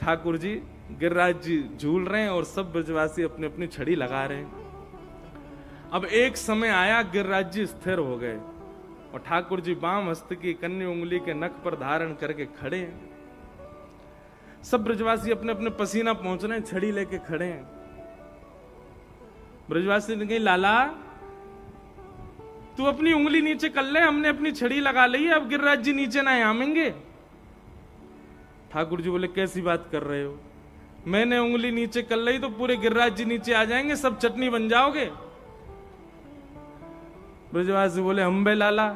ठाकुर जी गिरिराज जी झूल रहे हैं और सब ब्रजवासी अपनी अपनी छड़ी लगा रहे हैं। अब एक समय आया, गिरिराज जी स्थिर हो गए और ठाकुर जी बाम हस्त की कन्नी उंगली के नख पर धारण करके खड़े हैं। सब ब्रजवासी अपने अपने पसीना पहुंच रहे हैं, छड़ी लेके खड़े हैं। ब्रजवासी ने कही, लाला तू अपनी उंगली नीचे कर ले, हमने अपनी छड़ी लगा ली है, अब गिरिराज जी नीचे ना आएंगे। ठाकुर जी बोले, कैसी बात कर रहे हो? मैंने उंगली नीचे कर ली तो पूरे गिरिराज जी नीचे आ जाएंगे, सब चटनी बन जाओगे। ब्रजवासी बोले, हम बे लाला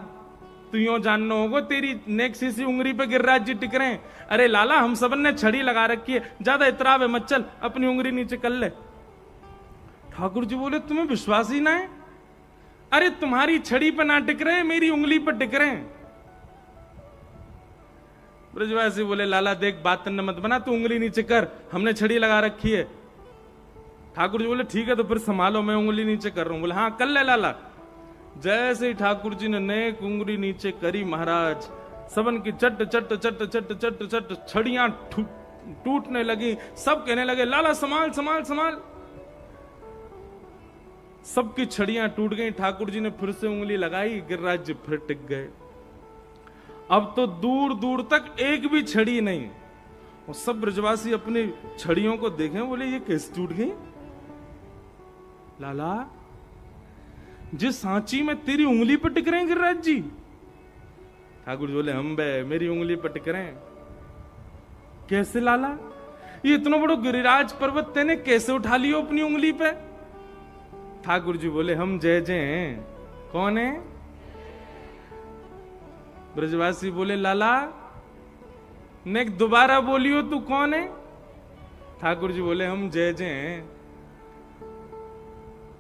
तू यूं जानना होगा, तेरी नेक सी उंगली पे गिरिराज जी टिक रहे हैं। अरे लाला हम सबन ने छड़ी लगा रखी है, ज्यादा इतरावे मत, चल अपनी उंगली नीचे कर ले। ठाकुर जी बोले, तुम्हें विश्वास ही ना है? अरे तुम्हारी छड़ी पे ना टिक रहे, मेरी उंगली पर टिक रहे हैं। ब्रजवासी बोले, लाला देख बात न मत बना, तू उंगली नीचे कर, हमने छड़ी लगा रखी है। ठाकुर जी बोले, ठीक है तो फिर संभालो, मैं उंगली नीचे कर रहा हूं। बोले, हाँ कर ले लाला। जैसे ही ठाकुर जी ने नेक उंगली नीचे करी, महाराज सबन की चट चट चट चट चट चट छड़ियां टूटने लगी। सब कहने लगे, लाला संभाल संभाल संभाल। सबकी छड़ियां टूट गई। ठाकुर जी ने फिर से उंगली लगाई, गिरिराज जी फिर टिक गए। अब तो दूर दूर तक एक भी छड़ी नहीं। और सब ब्रजवासी अपनी छड़ियों को देखें, बोले ये कैसे टूट गई? लाला जिस सांची में तेरी उंगली पर टिक रहे हैं गिरिराज जी। ठाकुर जी बोले, हम बे मेरी उंगली पर टिक रहे हैं। कैसे लाला? ये इतना बड़ा गिरिराज पर्वत तेने कैसे उठा लियो अपनी उंगली पे? ठाकुर जी बोले, हम जय जय हैं। कौन है? ब्रजवासी बोले, लाला नेक दोबारा बोलियो, तू कौन है? ठाकुर जी बोले, हम जय जय हैं।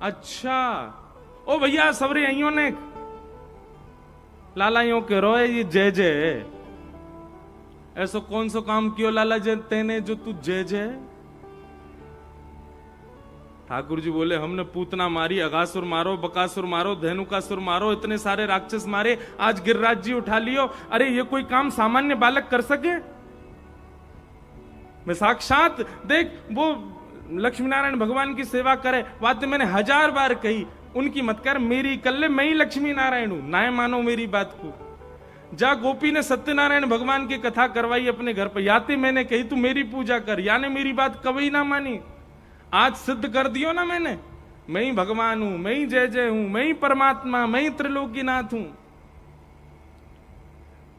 अच्छा ओ भैया सबरे आइयो ने। लाला यूं कह रहा है ये जय जय, ऐसा कौन सा काम कियो लाला जय तेने जो तू जय जय? ठाकुर जी बोले, हमने पूतना मारी, अगासुर मारो, बकासुर मारो, धेनुकासुर मारो, इतने सारे राक्षस मारे, आज गिरिराज जी उठा लियो। अरे ये कोई काम सामान्य बालक कर सके? मैं साक्षात देख वो लक्ष्मी नारायण भगवान की सेवा करे, बात मैंने 1000 बार कही, उनकी मत कर, मेरी कर ले, मैं ही लक्ष्मी नारायण हूं, ना मानो मेरी बात को। जा गोपी ने सत्यनारायण भगवान की कथा करवाई अपने घर पर, याते मैंने कही तू मेरी पूजा कर, याने मेरी बात कभी ना मानी। आज सिद्ध कर दियो ना मैंने, मैं ही भगवान हूं, मैं ही जय जय हूं, मैं ही परमात्मा, मैं ही त्रिलोकीनाथ हूं।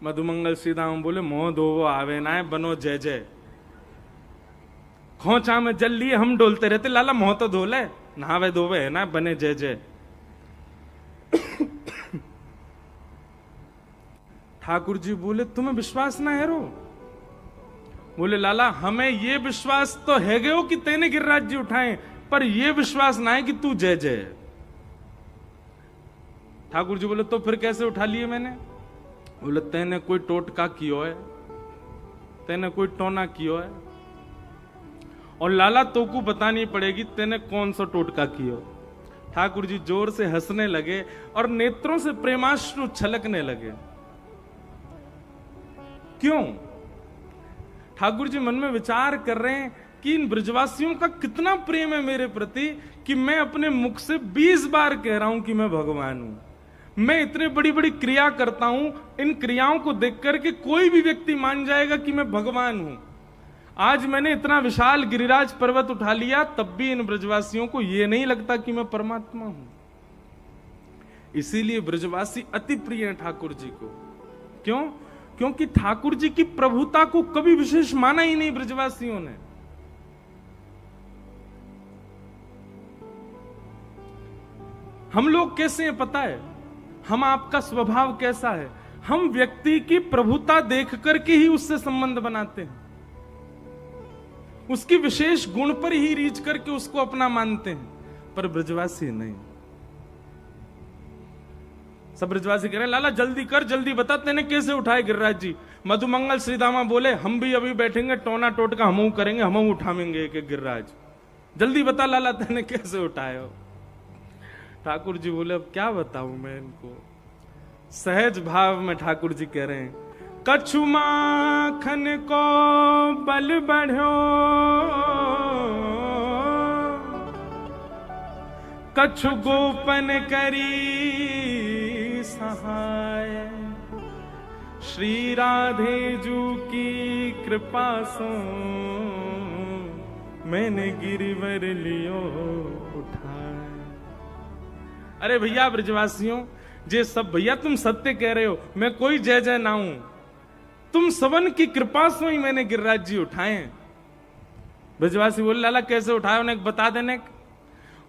मधुमंगल सीधाम बोले, मोह धोवो आवे ना बनो जय जय। खोचा में जल लिए हम डोलते रहते, लाला मोह तो धोले, नहावे धोवे है ना, बने जय जय। ठाकुर जी बोले, तुम्हें विश्वास ना है रो? बोले, लाला हमें ये विश्वास तो है गयो कि तेने गिरिराज जी उठाए, पर ये विश्वास ना है कि तू जय जय। ठाकुर जी बोले, तो फिर कैसे उठा लिए मैंने? बोले, तेने कोई टोटका कियो है, तेने कोई टोना कियो है, और लाला तो को बतानी पड़ेगी तेने कौन सा टोटका कियो। ठाकुर जी जोर से हंसने लगे और नेत्रों से प्रेमाश्रु छलकने लगे। क्यों? ठाकुर जी मन में विचार कर रहे हैं कि इन ब्रजवासियों का कितना प्रेम है मेरे प्रति कि मैं अपने मुख से 20 बार कह रहा हूं कि मैं भगवान हूं। मैं इतनी बड़ी बड़ी क्रिया करता हूं, इन क्रियाओं को देख करके कोई भी व्यक्ति मान जाएगा कि मैं भगवान हूं। आज मैंने इतना विशाल गिरिराज पर्वत उठा लिया, तब भी इन ब्रजवासियों को यह नहीं लगता कि मैं परमात्मा हूं। इसीलिए ब्रजवासी अति प्रिय हैं ठाकुर जी को। क्यों? क्योंकि ठाकुर जी की प्रभुता को कभी विशेष माना ही नहीं ब्रजवासियों ने। हम लोग कैसे हैं पता है? हम आपका स्वभाव कैसा है? हम व्यक्ति की प्रभुता देख करके ही उससे संबंध बनाते हैं, उसकी विशेष गुण पर ही रीच करके उसको अपना मानते हैं, पर ब्रजवासी नहीं। सब ब्रजवासी कह रहे हैं, लाला जल्दी कर, जल्दी बता तेने कैसे उठाए गिरिराज जी। मधुमंगल श्रीदामा बोले, हम भी अभी बैठेंगे, टोना टोटका हम करेंगे, हम उठाएंगे एक एक गिरिराज। जल्दी बता लाला तेने कैसे उठाए हो। ठाकुर जी बोले, अब क्या बताऊं मैं इनको। सहज भाव में ठाकुर जी कह रहे हैं, कछु माखन को बल बढ़ो, कछु गोपन करी सहाय। श्री राधे जू की कृपा सो मैंने गिरिवर लियो उठाए। अरे भैया ब्रजवासियों, जे सब भैया तुम सत्य कह रहे हो, मैं कोई जय जय ना हूं, तुम सबन की कृपा से ही मैंने गिरिराज जी उठाए। ब्रजवासी बोले लाला कैसे उठाए, उन्हें बता देने।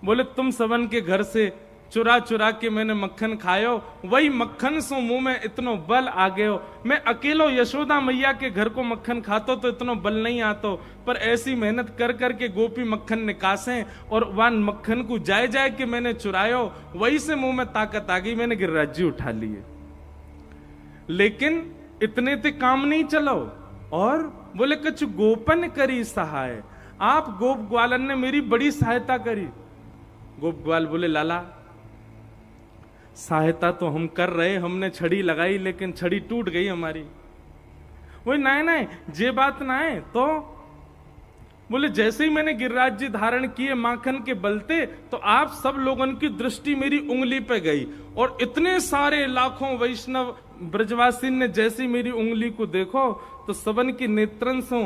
बोले तुम सबन के घर से चुरा चुरा के मैंने मक्खन खायो, वही मक्खन सो मुंह में इतनो बल आ गयो। मैं अकेलो यशोदा मैया के घर को मक्खन खातो तो इतनो बल नहीं आतो, पर ऐसी मेहनत कर कर के गोपी मक्खन निकासे और वह मक्खन को जाए जाए के मैंने चुरायो, वही से मुंह में ताकत आ गई, मैंने गिरिराज जी उठा लिए। लेकिन इतने ते काम नहीं चलो, और बोले कुछ गोपन करी सहाय। आप गोप ग्वालन ने मेरी बड़ी सहायता करी। गोप ग्वाल बोले लाला सहायता तो हम कर रहे, हमने छड़ी लगाई लेकिन छड़ी टूट गई हमारी। वही ना नहीं जे बात ना है। तो बोले जैसे ही मैंने गिरिराज जी धारण किए माखन के बलते, तो आप सब लोगों की दृष्टि मेरी उंगली पे गई, और इतने सारे लाखों वैष्णव ब्रजवासी ने जैसी मेरी उंगली को देखो तो सबन की नेत्रन से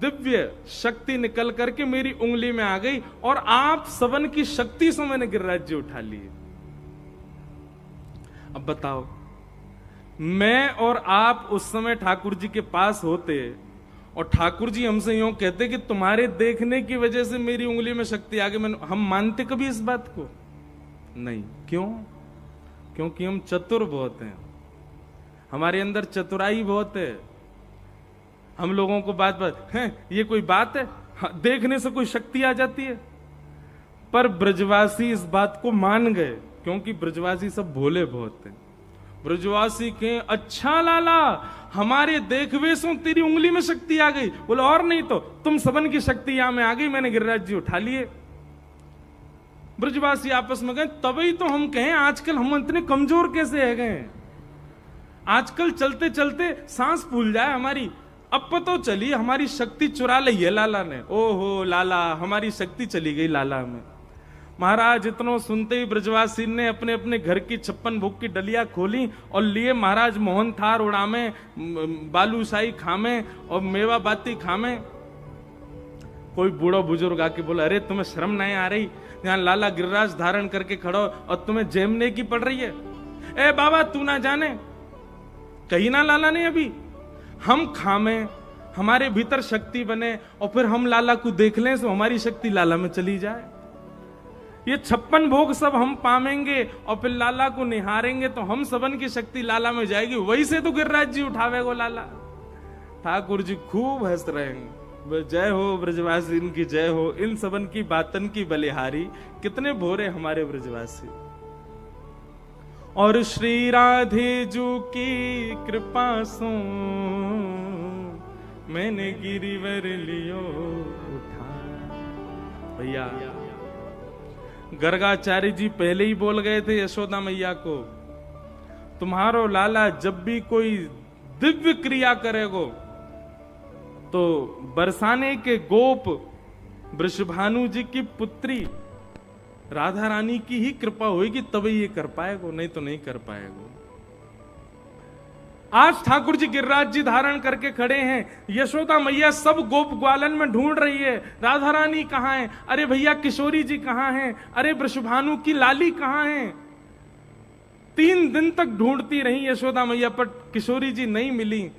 दिव्य शक्ति निकल करके मेरी उंगली में आ गई, और आप सबन की शक्ति से मैंने गिरिराज जी उठा लिए। अब बताओ, मैं और आप उस समय ठाकुर जी के पास होते और ठाकुर जी हमसे यूं कहते कि तुम्हारे देखने की वजह से मेरी उंगली में शक्ति आ गई, हम मानते कभी इस बात को? नहीं। क्यों? क्योंकि हम चतुर बहुत हैं, हमारे अंदर चतुराई बहुत है। हम लोगों को बात बात है ये कोई बात है, देखने से कोई शक्ति आ जाती है। पर ब्रजवासी इस बात को मान गए, क्योंकि ब्रजवासी सब भोले बहुत हैं। ब्रजवासी के अच्छा लाला हमारे देखवे से तेरी उंगली में शक्ति आ गई। बोले और नहीं तो तुम सबन की शक्ति यहां में आ गई, मैंने गिरिराज जी उठा लिए। ब्रजवासी आपस में गए, तभी तो हम कहें आजकल हम इतने कमजोर कैसे है गए। आजकल चलते चलते सांस फूल जाए हमारी। अब पता चली हमारी शक्ति चुरा ली है लाला ने। ओहो लाला, हमारी शक्ति चली गई लाला में। महाराज इतनो सुनते ही ब्रजवासी ने अपने अपने घर की 56 भोग की डलिया खोली और लिए महाराज मोहन थार उड़ामे, बालूशाही खामे और मेवा बाती खामे। कोई बूढ़ा बुजुर्ग आके बोला अरे तुम्हें शर्म नहीं आ रही, यहाँ लाला गिरिराज धारण करके खड़ो और तुम्हें जेमने की पड़ रही है। ए बाबा तू ना जाने, कहीं ना लाला ने अभी हम खामे, हमारे भीतर शक्ति बने और फिर हम लाला को देख लें तो हमारी शक्ति लाला में चली जाए। ये 56 भोग सब हम पामेंगे और फिर लाला को निहारेंगे तो हम सबन की शक्ति लाला में जाएगी। वही से तो गिरिराज जी उठावेगो लाला। ठाकुर जी खूब हंस रहे हैं। जय हो ब्रजवासी, इनकी जय हो, इन सबन की बातन की बलिहारी। कितने भोरे हमारे ब्रजवासी। और श्री राधे जू की कृपा सो मैंने गिरिवर लियो उठा। भैया गर्गाचार्य जी पहले ही बोल गए थे यशोदा मैया को, तुम्हारो लाला जब भी कोई दिव्य क्रिया करेगो तो बरसाने के गोप वृषभानु जी की पुत्री राधा रानी की ही कृपा होगी, तभी ये कर पाएगो, नहीं तो नहीं कर पाएगो। आज ठाकुर जी गिरिराज जी धारण करके खड़े हैं, यशोदा मैया सब गोप ग्वालन में ढूंढ रही है राधा रानी कहां है। अरे भैया किशोरी जी कहां हैं, अरे वृषभानु की लाली कहां है। 3 दिन तक ढूंढती रही यशोदा मैया, पर किशोरी जी नहीं मिली।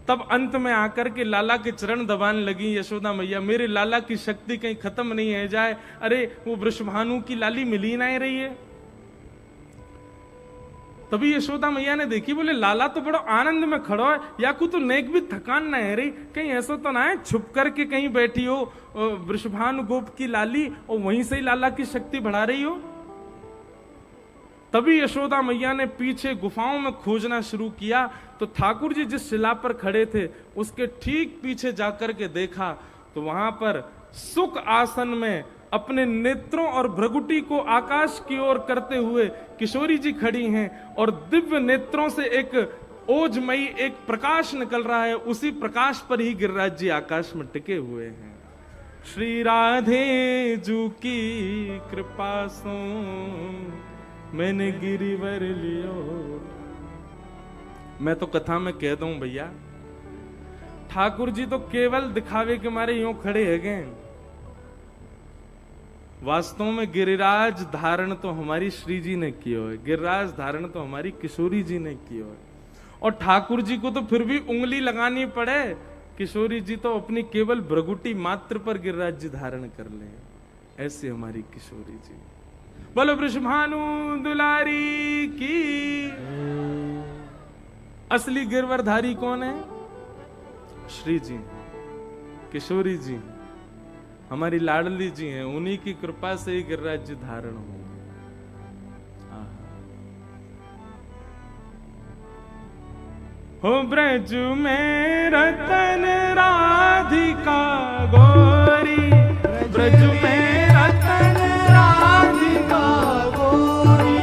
तब अंत में आकर के लाला के चरण दबाने लगी यशोदा मैया, मेरे लाला की शक्ति कहीं खत्म नहीं है जाए। अरे वो वृषभानु की लाली मिली नहीं रही है। तभी यशोदा मैया ने देखी, बोले लाला तो बड़ो आनंद में खड़ो है, या को तो नेक भी थकान ना है रही, कहीं ऐसा तो ना है छुप करके कहीं बैठी हो वृषभानु गोप की लाली और वहीं से ही लाला की शक्ति बढ़ा रही हो। तभी यशोदा मैया ने पीछे गुफाओं में खोजना शुरू किया, तो ठाकुर जी जिस शिला पर खड़े थे उसके ठीक पीछे जाकर के देखा तो वहां पर सुख आसन में अपने नेत्रों और भ्रगुटी को आकाश की ओर करते हुए किशोरी जी खड़ी हैं और दिव्य नेत्रों से एक ओजमयी एक प्रकाश निकल रहा है, उसी प्रकाश पर ही गिरिराज जी आकाश में टिके हुए हैं। श्री राधे जू की कृपा सो मैंने गिरिवर लियो। मैं तो कथा में कह दूं भैया, ठाकुर जी तो केवल दिखावे के मारे यूं खड़े है गए, वास्तव में गिरिराज धारण तो हमारी श्री जी ने किया है, गिरिराज धारण तो हमारी किशोरी जी ने किया है। और ठाकुर जी को तो फिर भी उंगली लगानी पड़े, किशोरी जी तो अपनी केवल भ्रगुटी मात्र पर गिरिराज जी धारण कर ले। ऐसी हमारी किशोरी जी। बोलो वृषभानु दुलारी की। असली गिरवरधारी कौन है? श्री जी, किशोरी जी, हमारी लाडली जी हैं। उन्हीं की कृपा से ही गिरिराज जी धारण हो। हो ब्रज में रतन राधिका गोरी, ब्रज में रतन राधिका गोरी,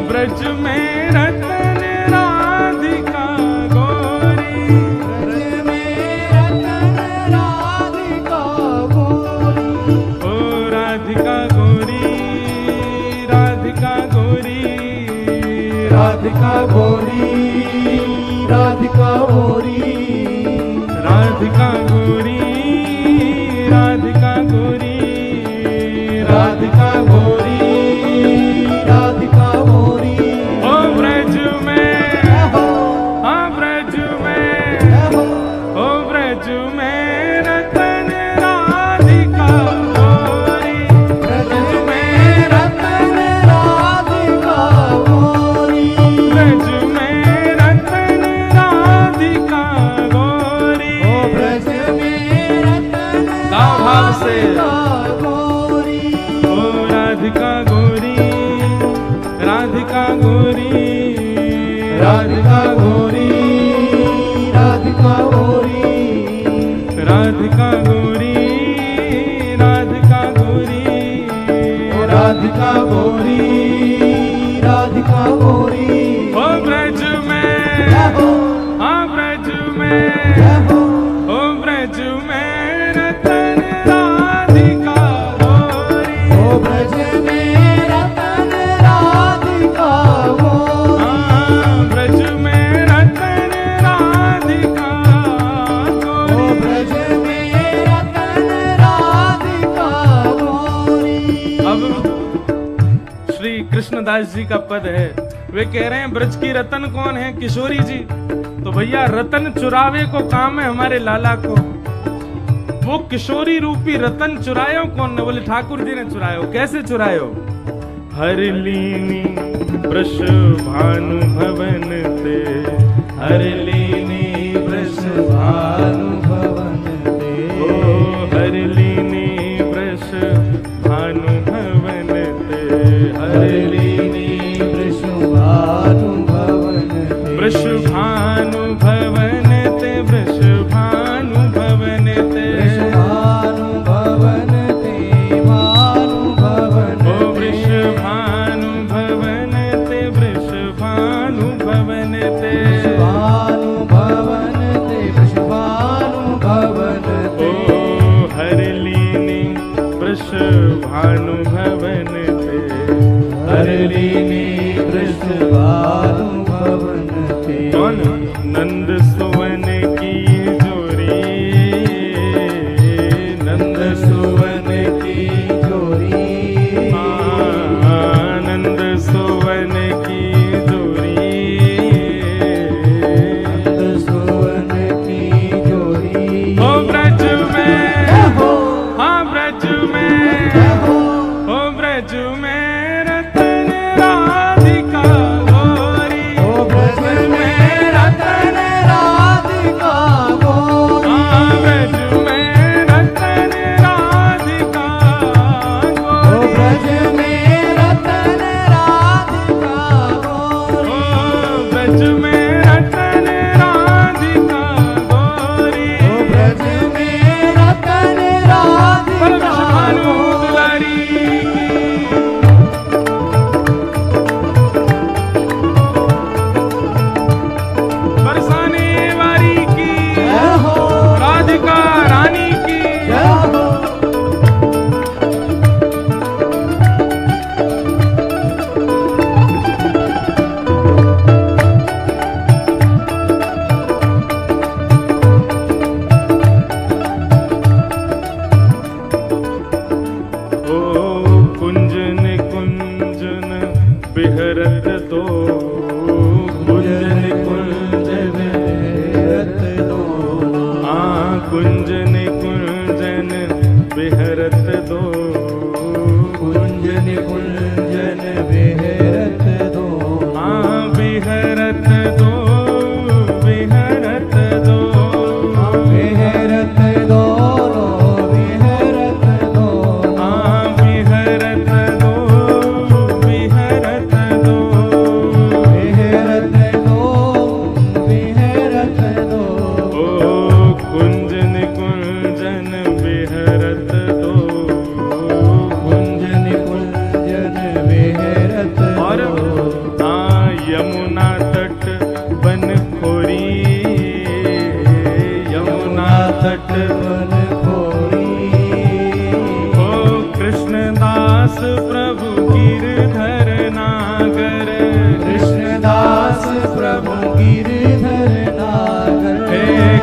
ब्रज में रतन राधिका गोरी, ब्रज में रतन राधिका गोरी। ओ राधिका गोरी, राधिका गोरी, राधिका गोरी, राधिका गोरी, राधिका गोरी, राधिका गोरी, राधिका गोरी, राधिका गोरी। ओ ब्रज में, ओ ब्रज में, ओ ब्रज में रतन राधिका गोरी, ब्रज में रतन राधिका गोरी, ब्रज में भाव से ओ राधिका गोरी, राधिका गोरी, राधिका गोरी, राधिका गोरी, राधिका गोरी, राधिका गोरी, राधिका गोरी, राधिका गोरी। ओ ब्रज में, ओ ब्रज में, ओ ब्रज में कृष्णदास जी का पद है। वे कह रहे हैं ब्रज की रतन कौन है? किशोरी जी। तो भैया रतन चुरावे को काम है हमारे लाला को। वो किशोरी रूपी रतन चुरायो कौन ने? बोले ठाकुर जी ने चुरायो। कैसे चुरायो? हर लीनी वृष भानु भवन ते, हर लीनी वृष भानु भवन ते, ओ हर लीनी वृष भानु भवन ते, हर लीनी वृष भानु भवन ते, वृष भानु भवन ते, वृष भानु भवन ते, वृष भानु भवन ते, भानु भवन, ओ वृष भानु भवन ते, वृष भानु भवन ते, भानु भवन ते, वृष भानु भवन ते, ओ हर ली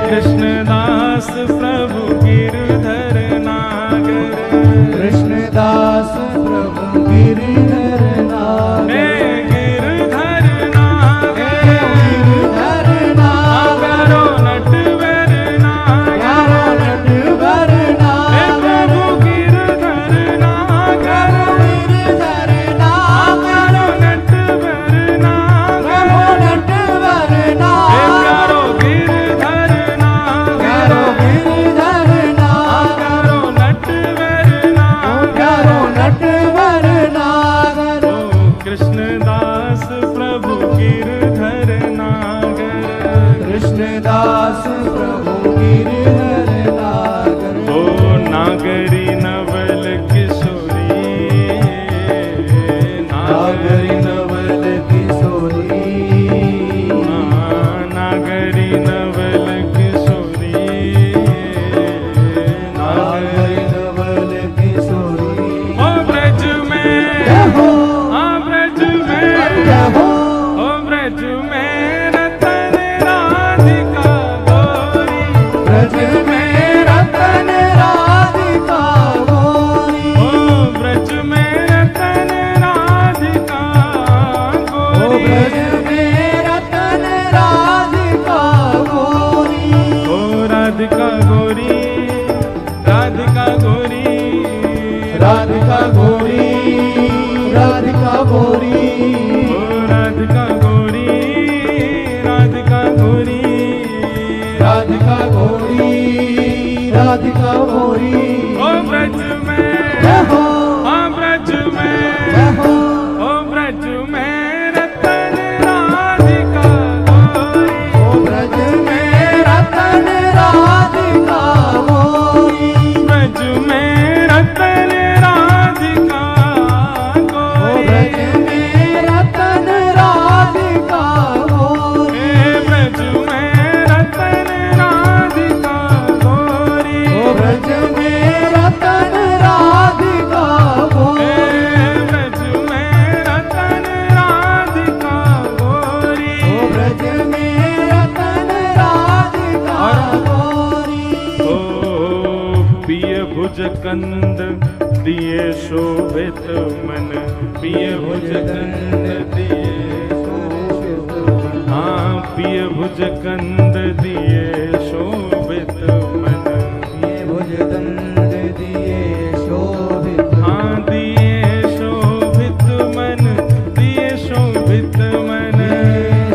कृष्णदास प्रभु गिरधर नागर, कृष्णदास प्रभु गिरधर नागर, गिरधर नागर, गिरधर नागर, नटवर नागर, नटवर नागर, प्रभु गिरधर नागर, गिरधर नागर, नटवर नागर, नटवर नागर, गिरधर नागर, गिरधर नागर, नटवर नागर, नटवर नागर, कृष्णदास प्रभु गिरधर नागर, कृष्णदास प्रभु गिरधर नागर, ओ नागरी नवल किशोरी, नागरी नवल किशोरी, नागरी नवल किशोरी, नागरी नवल किशोरी, ओ ब्रज में, जय हो, ब्रज में, जय हो, ओ ब्रज में रतन राधिका गौरी, ब्रज में रतन राधिका गोरी, ओ ब्रज में रतन राधिका ओ गौरी, ब्रज में रतन राधिका गोरी, ओ राधिका गौरी, राधिका गौरी, राधिका गोरी, राधिका गोरी, ओ राधिका गौरी, राधिका गौरी, राधिका गोरी, राधिका गोरी, ओ ब्रज में, जय हो, ब्रज में, जय हो, ओ ब्रज में रतन राधिका गौरी, ओ ब्रज में रतन राधिका गोरी, ब्रज में रतन राधिका ओ गौरी, ब्रज में रतन राधिका गोरी, ब्रज में रतन राधिका गौरी, ओ ब्रज में रतन राधिका गोरी, ब्रज में रतन राधिका गौरी, ओ ब्रज में रतन राधिका गोरी, ओ पिय भुज कंद दिए शोभित मन, पिय भुज कंद दिए, हाँ पिय भुज कंद दिए शोभित मन, ये भुज दंड दिए शोभित, हाँ दिए शोभित मन, दिए शोभित मन,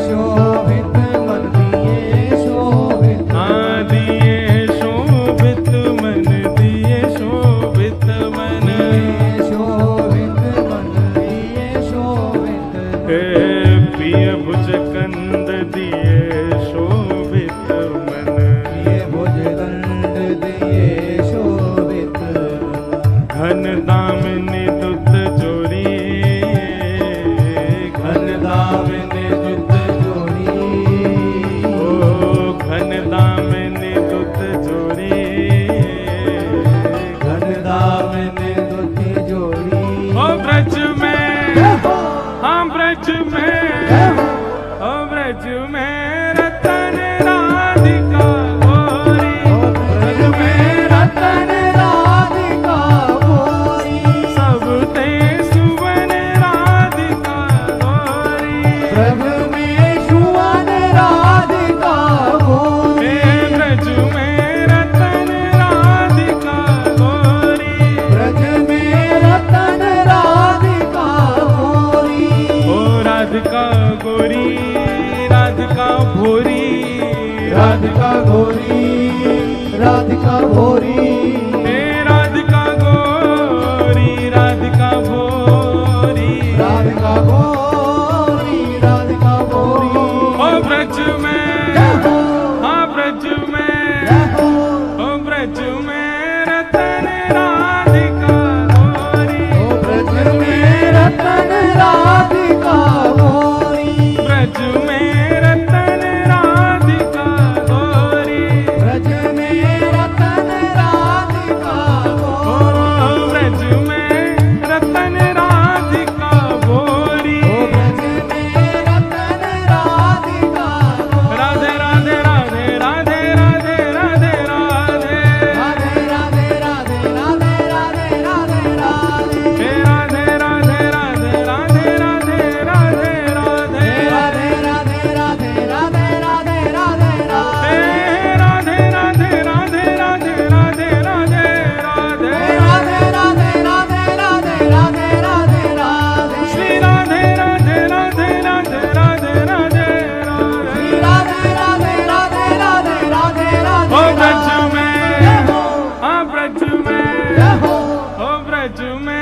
शोभित मन दिए शोभित, हाँ दिए शोभित मन, दिए शोभित मन, शोभित मन दिए शोभित, पिय भुज कंद दिए शोभित मन, चूमे